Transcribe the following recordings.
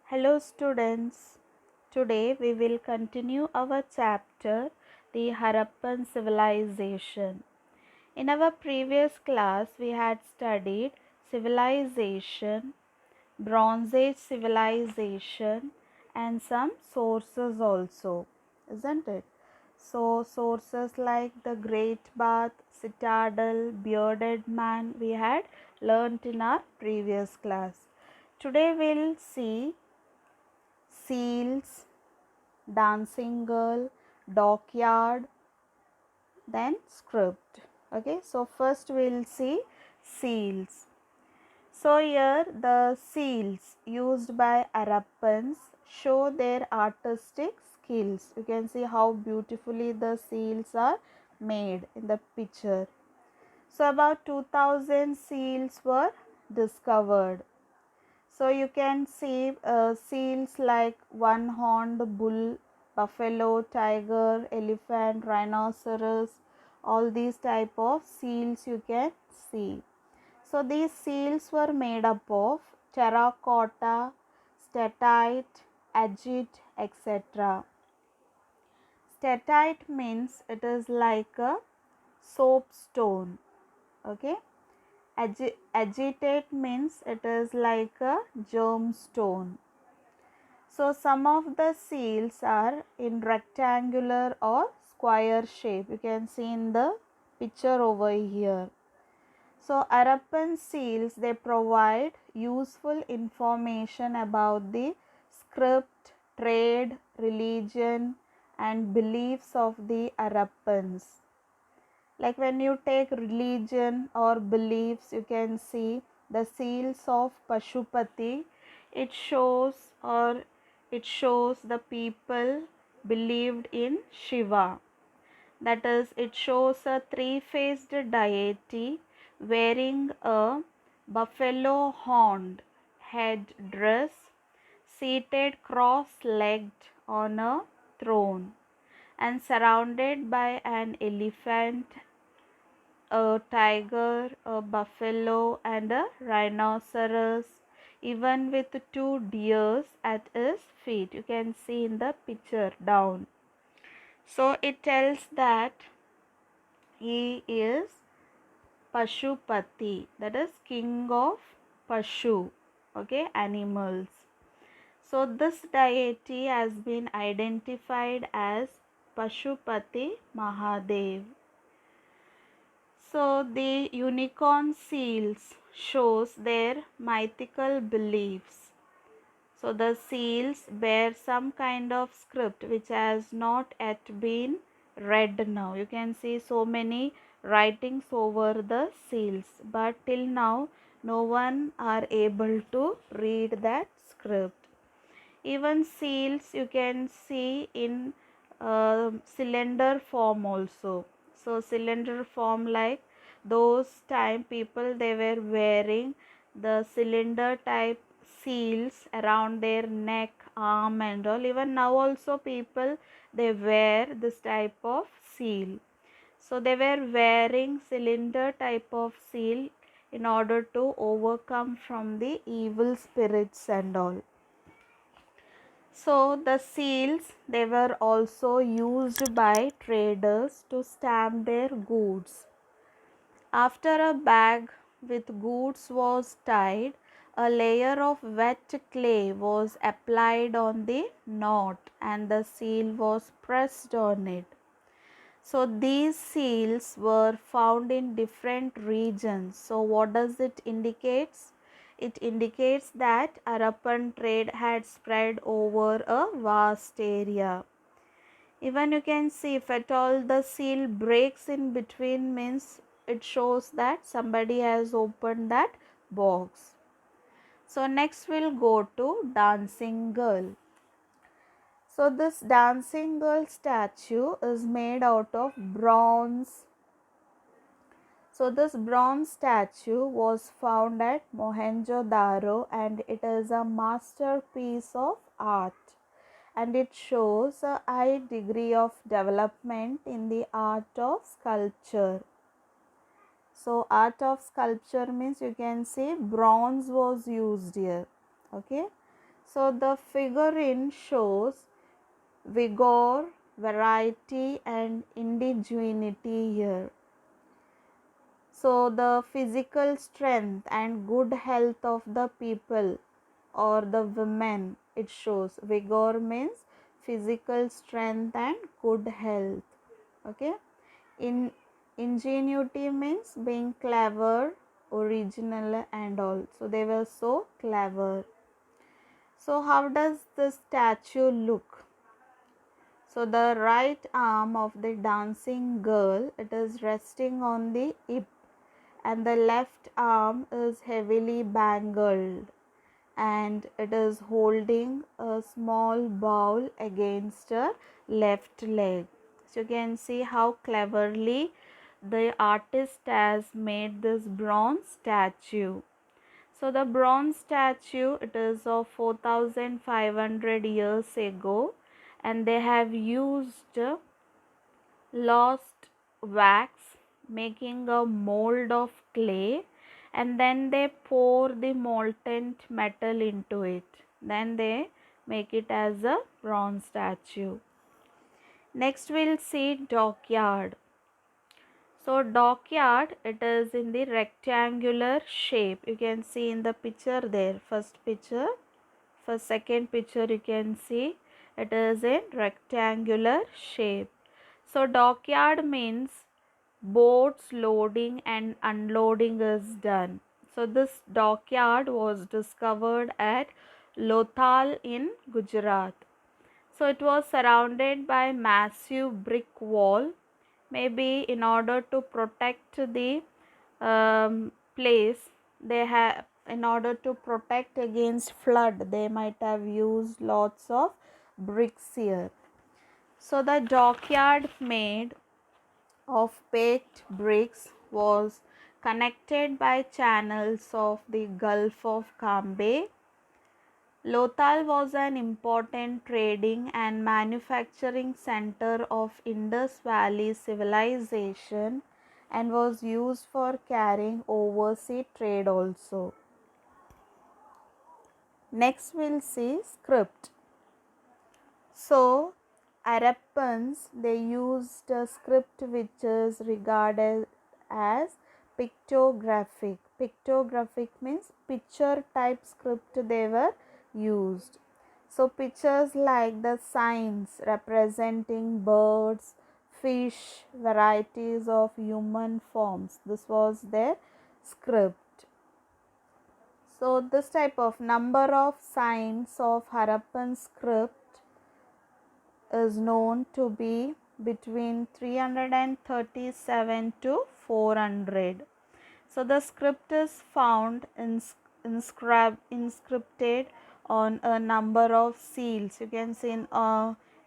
Hello students. Today we will continue our chapter The Harappan Civilization. In our previous class we had studied civilization, Bronze Age civilization and some sources also, isn't it? So sources like the Great Bath, Citadel, Bearded Man we had learnt in our previous class. Today we'll see seals, dancing girl, dockyard, then script. Okay, so first we'll see seals. So here the seals used by Harappans show their artistic skills. You can see how beautifully the seals are made in the picture. So about 2000 seals were discovered. So you can see seals like one-horned bull, buffalo, tiger, elephant, rhinoceros, all these type of seals you can see. So these seals were made up of terracotta, statite, agate, etc. Statite means it is like a soapstone. Okay. Agitate means it is like a gemstone. So some of the seals are in rectangular or square shape. You can see in the picture over here. So Harappan seals, they provide useful information about the script, trade, religion and beliefs of the Harappans. Like when you take religion or beliefs, you can see the seals of Pashupati. It shows the people believed in Shiva. That is, it shows a three-faced deity wearing a buffalo horned head dress, seated cross-legged on a throne and surrounded by an elephant, a tiger, a buffalo and a rhinoceros, even with two deers at his feet. You can see in the picture down. So it tells that he is Pashupati, that is king of Pashu, okay, animals. So this deity has been identified as Pashupati Mahadev. So the unicorn seals shows their mythical beliefs. So the seals bear some kind of script which has not yet been read now. You can see so many writings over the seals, but till now no one are able to read that script. Even seals you can see in cylinder form also. So cylinder form, like those time people they were wearing the cylinder type seals around their neck, arm and all. Even now also people they wear this type of seal. So they were wearing cylinder type of seal in order to overcome from the evil spirits and all. So the seals, they were also used by traders to stamp their goods. After a bag with goods was tied, a layer of wet clay was applied on the knot and the seal was pressed on it. So these seals were found in different regions. So what does it indicate? It indicates that Harappan trade had spread over a vast area. Even you can see if at all the seal breaks in between, means it shows that somebody has opened that box. So next we'll go to dancing girl. So this dancing girl statue is made out of bronze. So this bronze statue was found at Mohenjo-daro and it is a masterpiece of art, and it shows a high degree of development in the art of sculpture. So art of sculpture means you can say bronze was used here. Okay. So the figurine shows vigor, variety and indigeneity here. So the physical strength and good health of the people or the women, it shows. Vigor means physical strength and good health. Okay. In ingenuity means being clever, original and all. So they were so clever. So how does the statue look? So the right arm of the dancing girl, it is resting on the hip, and the left arm is heavily bangled and it is holding a small bowl against her left leg. So you can see how cleverly the artist has made this bronze statue. So the bronze statue, it is of 4500 years ago, and they have used lost wax, making a mold of clay, and then they pour the molten metal into it. Then they make it as a bronze statue. Next we'll see dockyard. So dockyard, it is in the rectangular shape. You can see in the picture there, first picture. For second picture you can see it is in rectangular shape. So dockyard means boats loading and unloading is done. So this dockyard was discovered at Lothal in Gujarat. So it was surrounded by massive brick wall, maybe in order to protect the place. They have, in order to protect against flood, they might have used lots of bricks here. So the dockyard made of baked bricks was connected by channels of the Gulf of Cambay. Lothal was an important trading and manufacturing center of Indus Valley civilization and was used for carrying overseas trade also. Next we'll see script. So Harappans, they used a script which is regarded as pictographic. Pictographic means picture type script they were used. So pictures like the signs representing birds, fish, varieties of human forms. This was their script. So this type of number of signs of Harappan script is known to be between 337 to 400. So the script is found inscripted on a number of seals. You can see in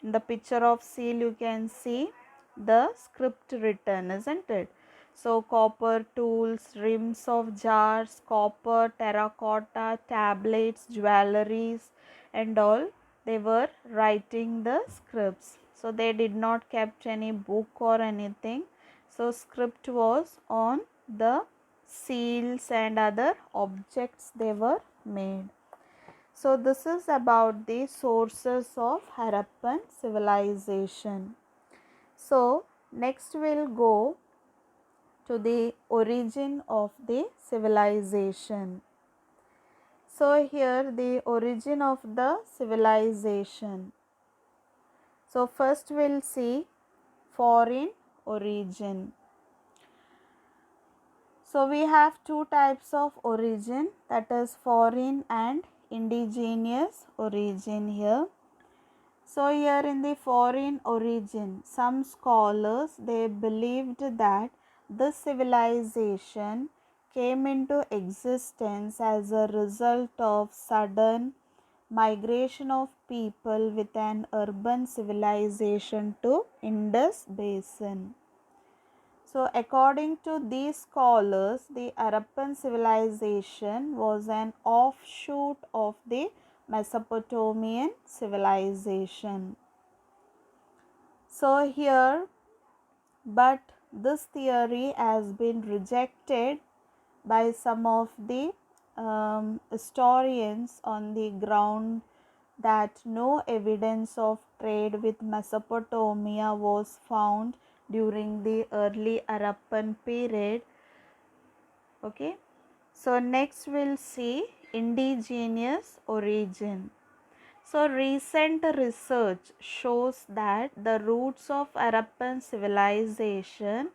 the picture of seal, you can see the script written, isn't it? So copper tools, rims of jars, copper, terracotta, tablets, jewelries and all, they were writing the scripts. So they did not kept any book or anything. So script was on the seals and other objects they were made. So this is about the sources of Harappan civilization. So next we'll go to the origin of the civilization. So here the origin of the civilization. So first we'll see foreign origin. So we have two types of origin, that is foreign and indigenous origin here. So here in the foreign origin, some scholars, they believed that this civilization came into existence as a result of sudden migration of people with an urban civilization to Indus Basin. So according to these scholars, the Harappan civilization was an offshoot of the Mesopotamian civilization. So here, but this theory has been rejected by some of the historians on the ground that no evidence of trade with Mesopotamia was found during the early Harappan period. Okay, so next we'll see indigenous origin. So recent research shows that the roots of Harappan civilization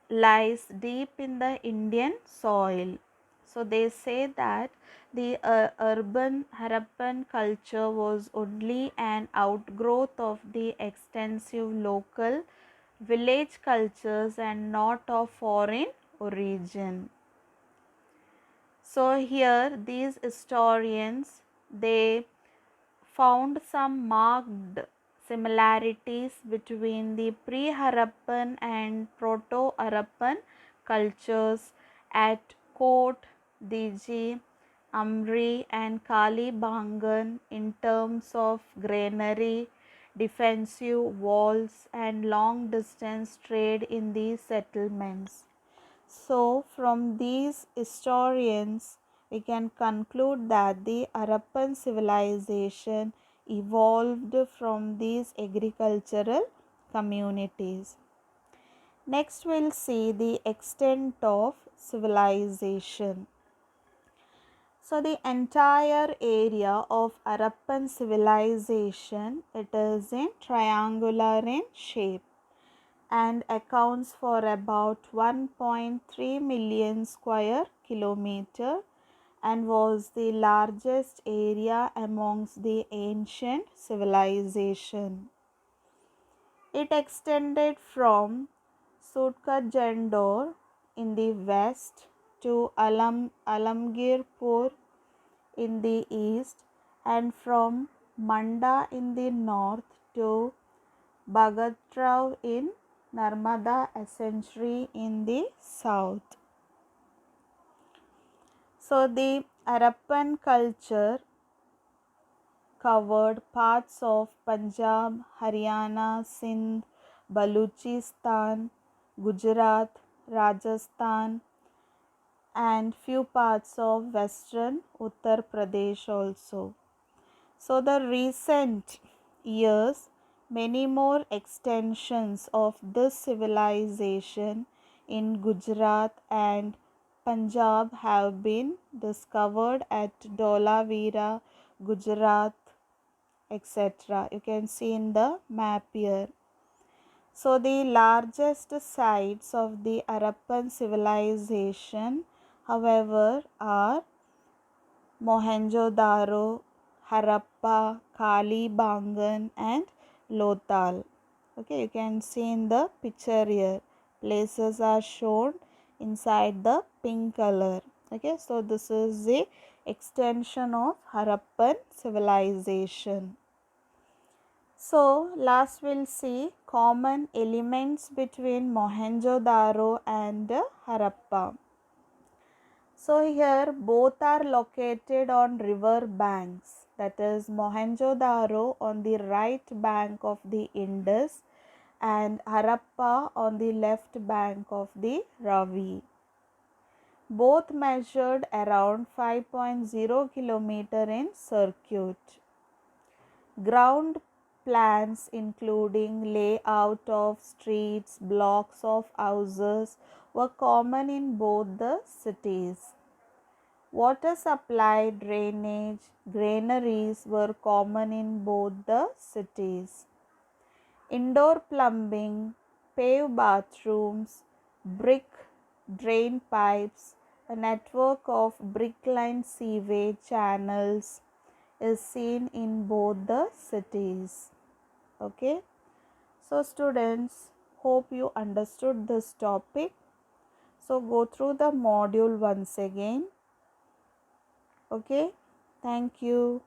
lies deep in the Indian soil. So they say that the urban Harappan culture was only an outgrowth of the extensive local village cultures and not of foreign origin. So here these historians, they found some marked similarities between the pre-Harappan and proto-Harappan cultures at Kot, Diji, Amri and Kalibangan in terms of granary, defensive walls and long distance trade in these settlements. So, from these historians, we can conclude that the Harappan civilization evolved from these agricultural communities. Next, we'll see the extent of civilization. So, the entire area of Harappan civilization, it is in triangular in shape and accounts for about 1.3 million square kilometer and was the largest area amongst the ancient civilization. It extended from Sutkajandor in the west to Alamgirpur in the east and from Manda in the north to Bagatrao in Narmada Estuary in the south. So the Harappan culture covered parts of Punjab, Haryana, Sindh, Baluchistan, Gujarat, Rajasthan and few parts of western Uttar Pradesh also. So the recent years, many more extensions of this civilization in Gujarat and Punjab have been discovered at Dholavira, Gujarat, etc. You can see in the map here. So the largest sites of the Harappan civilization, however, are Mohenjo-daro, Harappa, Kalibangan and Lothal. Okay, you can see in the picture here. Places are shown inside the pink color. Okay, so this is the extension of Harappan civilization. So last we'll see common elements between Mohenjo-daro and Harappa. So here both are located on river banks, that is Mohenjo-daro on the right bank of the Indus and Harappa on the left bank of the Ravi. Both measured around 5.0 km in circuit. Ground plans including layout of streets, blocks of houses were common in both the cities. Water supply, drainage, granaries were common in both the cities. Indoor plumbing, paved bathrooms, brick drain pipes, a network of brick-lined sewage channels is seen in both the cities. Okay. So students, hope you understood this topic. So go through the module once again. Okay, thank you.